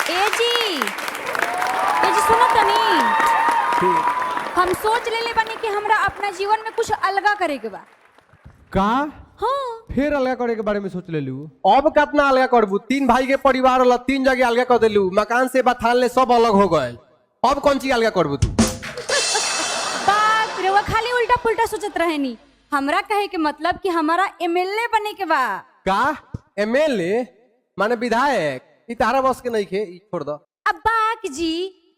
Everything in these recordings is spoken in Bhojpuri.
ए जी सुनो तनी। हम सोच ले बानी कि हमरा अपना जीवन में कुछ अलगा करे के बा। का हाँ फिर अलग करे के बारे में सोच ले लू। अब कितना अलग करबू? 3 भाई के परिवार वाला 3 जगह अलग कर दिलू, मकान से बथान ले सब अलग हो गए। अब कौन सी अलग करबू तू? बात रे वो खाली उल्टा पुल्टा सोचत रहेनी। हमरा कहे के मतलब कि हमारा एमएलए बने के बा। का एमएलए माने विधायक? ई तारा बस के नहीं खे, ई छोड़ दो। अब बाक जी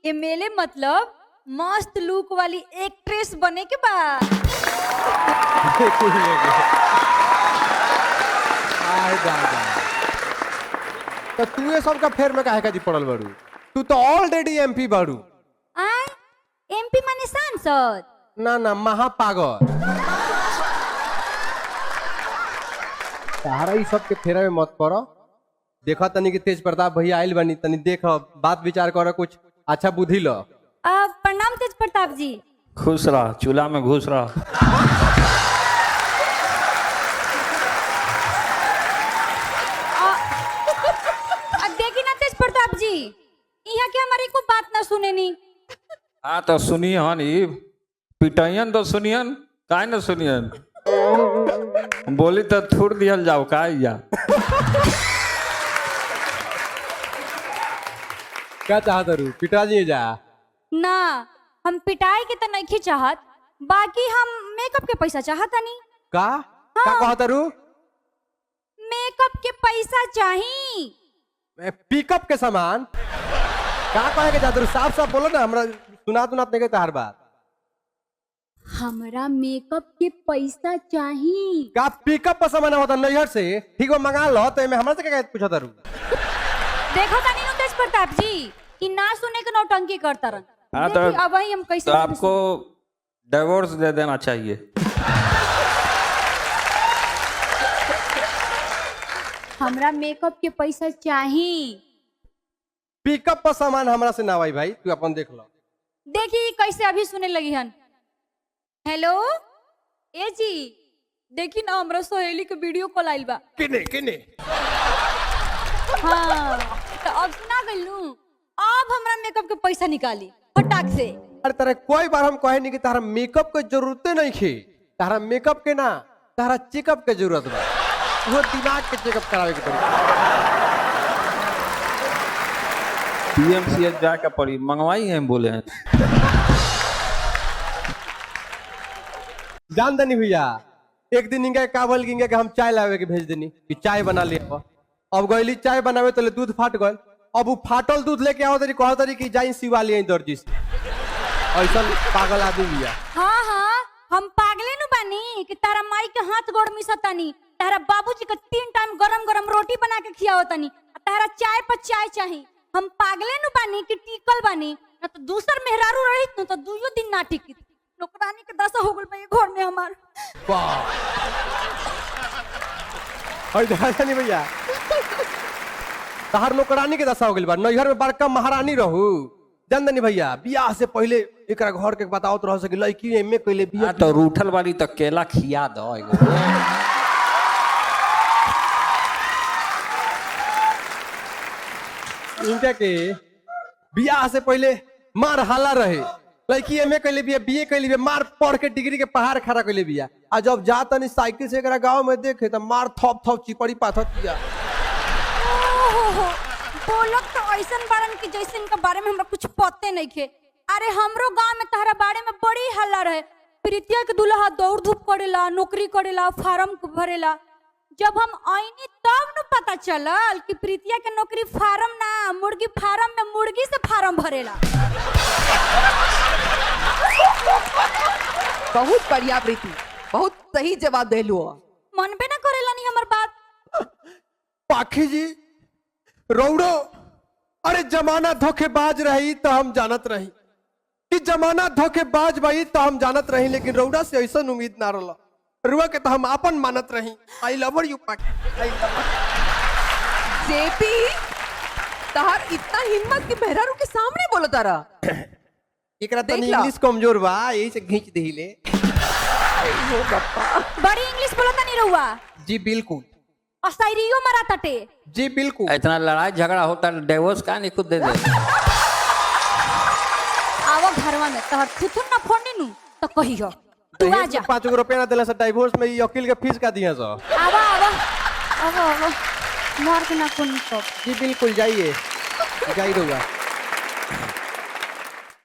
एमएलए मतलब मस्त लुक वाली एक्ट्रेस बने के बा। आय दादा, तो तू ये सब का फेर में काहे का जी पड़ल बाड़ू? तू तो ऑलरेडी एमपी बाड़ू। आय एमपी माने सांसद? ना ना महापागल। तारा ई सब के फेरा में मत पड़ो। देखो तनी कि तेज प्रताप भैया आइल बानी, तनी देख बात विचार करो, कुछ अच्छा बुद्धि लो। प्रणाम तेज प्रताप जी। खुश रहा, चूल्हा में घुस रहा। अब देखी ना तेज प्रताप जी, यहाँ के हमारी को बात ना सुने नी। हाँ तो सुनिए हन, पिटाइयन तो सुनियन, काहे न सुनियन। बोली तो थूर दियल जाओ का या। क्या चाहत रू? पिताजी जा ना हम पिटाई के तो नहीं चाहत, बाकी हम मेकअप के पैसा चाहत नहीं। का का कहत रू? मेकअप के पैसा चाहिए। पिकअप के सामान का कहे के जात रू? साफ साफ बोलो ना, हमरा सुनात नहीं के तार बात। हमरा मेकअप के पैसा चाहिए। का पिकअप का सामान होता नैहर से? ठीक है मंगा लो, तो हमरा से क्या पूछत रू? देखो तानी नु तेज प्रताप जी कि ना सुने के नौटंकी करता रन। हाँ तो अब वही हम कैसे तो आपको डिवोर्स दे देना चाहिए। हमरा मेकअप के पैसा चाहिए। पिकअप का सामान हमरा से ना भाई, तू अपन देख लो। देखी कैसे अभी सुने लगी हन। हेलो ए जी, देखी ना हमरा सहेली के वीडियो कॉल आइल बा। किने किने हाँ तो अब सुना गइलू। अब हमरा मेकअप के पैसा निकाली फटाक से। अरे तारा कोई बार हम कहे नहीं कि तारा मेकअप के जरूरते नहीं खे। तारा मेकअप के ना, तारा चेकअप के जरूरत बा। वो दिमाग के चेकअप करावे के पड़ी। पीएमसीएच जाके पड़ी, मंगवाई हैं बोले हैं। जान दनी भैया, एक दिन इनका काबल गिंगे के हम चाय लावे के भेज देनी कि चाय बना लिया। अब गईली चाय बनावे तो दूध फाट गल। अब वो फाटल दूध लेके आओ तरी कहो तरी कि जाई सिवा लिया दर्जी से। ऐसा पागल आदमी भैया। हाँ हाँ हम पागले नु बानी कि तारा माई के हाथ गोड़ मिसतानी, तारा बाबूजी के 3 टाइम गरम गरम रोटी बना के खियावतानी, तारा चाय पर चाय चाहिए। हम पागले नु बानी कि टिकल बानी, ना तो दूसर मेहरारू रहित न तो 2 दिन ना टिकी। नौकरानी के दशा हो गल बा ये घर में हमार। वाह नहीं भैया, तहार नौकरानी के दशा हो गई बा। नैहर में बड़का महारानी रहू। जान दनी भैया, बियाह से पहले एकरा घर के बताओ रह सके लड़की एमए कइले बियाह। तो रूठल वाली तो केला खिया दो। इनका के बियाह से पहले मार हाला रहे। लड़की एमए कइले बिया, बीए कइले बिया, मार पढ़ के डिग्री के पहाड़ खड़ा कइले बिया। आ जब जा तनी साइकिल से एकरा गांव में देखे त मार थप थप चिपड़ी पाथत बिया। बोलत तो ऐसन बारन की जैसे इनका बारे में हमरा कुछ पते नहीं खे। अरे हमरो गांव में तहरा बारे में बड़ी हल्ला रहे। प्रीतिया के दूल्हा दौड़ धूप करेला, नौकरी करेला, फार्म भरेला। जब हम आईनी तब न पता चलल कि प्रीतिया के नौकरी फार्म ना, मुर्गी फार्म में मुर्गी से फार्म भरेला। बहुत बढ़िया प्रीति, बहुत सही जवाब देलू। मन पे ना करेला नहीं हमर बात। पाखी जी रौड़ो, अरे जमाना धोखेबाज रही तो हम जानत रही कि जमाना धोखेबाज भाई तो हम जानत रही, लेकिन रौड़ा से ऐसा उम्मीद ना रहा। रुआ के तो हम अपन मानत रही। आई लव यू पाखी। जेपी तहार इतना हिम्मत कि मेहरारू के सामने बोलो तारा। एकरा तनी देख ला। इंग्लिश कमजोर बा, यही से खींच देहिले। बड़ी इंग्लिश बोलता नहीं रहुआ। जी बिल्कुल। असाइरियो मरा तटे। जी बिल्कुल। इतना लड़ाई झगड़ा होता है डिवोर्स का नहीं खुद दे दे। आवा घरवा में तहर थुथुन ना फोड़नी नु तो कहियो तू आ जा। 5 रुपया ना दिला से डाइवोर्स में ये वकील के फीस का दिया सो। आवा आवा आवा आवा मार के ना कोनी तो। जी बिल्कुल जाइए जाइए रहुआ।